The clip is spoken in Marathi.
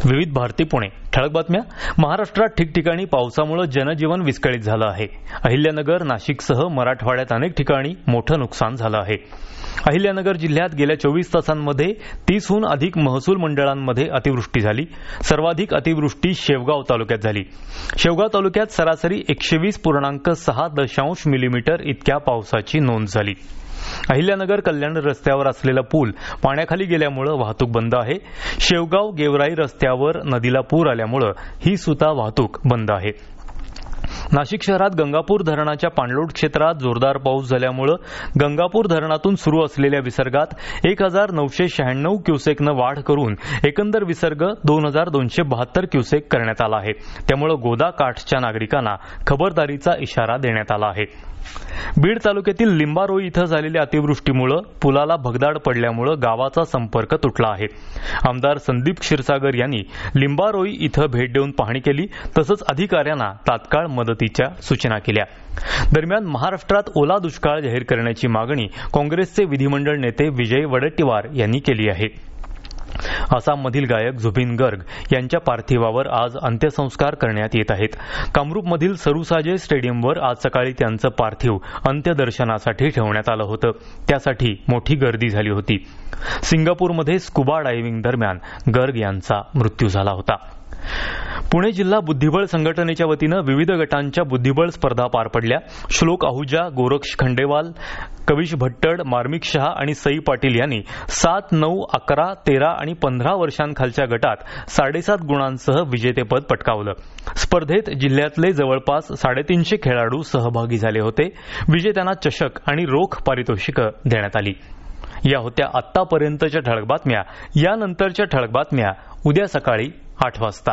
विविध भारती पुणे ठळक बातम्या. महाराष्ट्रात ठिकठिकाणी पावसामुळे जनजीवन विस्कळीत झालं आहे. अहिल्यानगर, नाशिकसह मराठवाड्यात अनेक ठिकाणी मोठं नुकसान झालं आहे. अहिल्यानगर जिल्ह्यात गेल्या 24 तासांमध्ये 30हून अधिक महसूल मंडळांमध्ये अतिवृष्टी झाली. सर्वाधिक अतिवृष्टी शेवगाव तालुक्यात झाली. शेवगाव तालुक्यात सरासरी 120.6 मिलीमीटर इतक्या पावसाची नोंद झाली. अहिल्यानगर कल्याण रस्त्यावर असलेला पूल पाण्याखाली गेल्यामुळे वाहतूक बंद आहे. शेवगाव गेवराई रस्त्यावर नदीला पूर आल्यामुळे ही सुद्धा वाहतूक बंद आहे. नाशिक शहरात गंगापूर धरणाच्या पाणलोट क्षेत्रात जोरदार पाऊस झाल्यामुळे गंगापूर धरणातून सुरू असलेल्या विसर्गात 1996 क्युसेकनं वाढ करून एकंदर विसर्ग 2272 क्युसेक करण्यात आला आहे. त्यामुळे गोदा काठच्या नागरिकांना खबरदारीचा इशारा देण्यात आला आहे. बीड तालुक्यातील लिंबारोई इथं झालेल्या अतिवृष्टीमुळे पुलाला भगदाड पडल्यामुळे गावाचा संपर्क तुटला आहे. आमदार संदीप क्षीरसागर यांनी लिंबारोई इथं भेट देऊन पाहणी केली. तसंच अधिकाऱ्यांना तात्काळ मदतीच्या सूचना केल्या. दरम्यान महाराष्ट्रात ओला दुष्काळ जाहीर करण्याची मागणी काँग्रेसचे विधिमंडळ नेते विजय वडेट्टीवार यांनी केली आहे. आसाममधील गायक जुबिन गर्ग यांच्या पार्थिवावर आज अंत्यसंस्कार करण्यात येत आहेत. कामरूपमधील सरुसाजे स्टेडियमवर आज सकाळी त्यांचं पार्थिव अंत्यदर्शनासाठी ठेवण्यात आलं होतं. त्यासाठी मोठी गर्दी झाली होती. सिंगापूरमध्ये स्कुबा डायव्हिंग दरम्यान गर्ग यांचा मृत्यू झाला होता. पुणे जिल्हा बुद्धिबळ संघटनेच्या वतीनं विविध गटांच्या बुद्धिबळ स्पर्धा पार पडल्या. श्लोक आहुजा, गोरक्ष खंडेवाल, कविश भट्टड, मार्मिक शहा आणि सई पाटील यांनी 7, 9, 11, 13 आणि 15 वर्षांखालच्या गटात 7.5 गुणांसह विजेतेपद पटकावलं. स्पर्धेत जिल्ह्यातले जवळपास 350 खेळाडू सहभागी झाले होते. विजेत्यांना चषक आणि रोख पारितोषिकं देण्यात आली. या होत्या आत्तापर्यंतच्या ठळक बातम्या. यानंतरच्या ठळक बातम्या उद्या सकाळी 8 वाजता.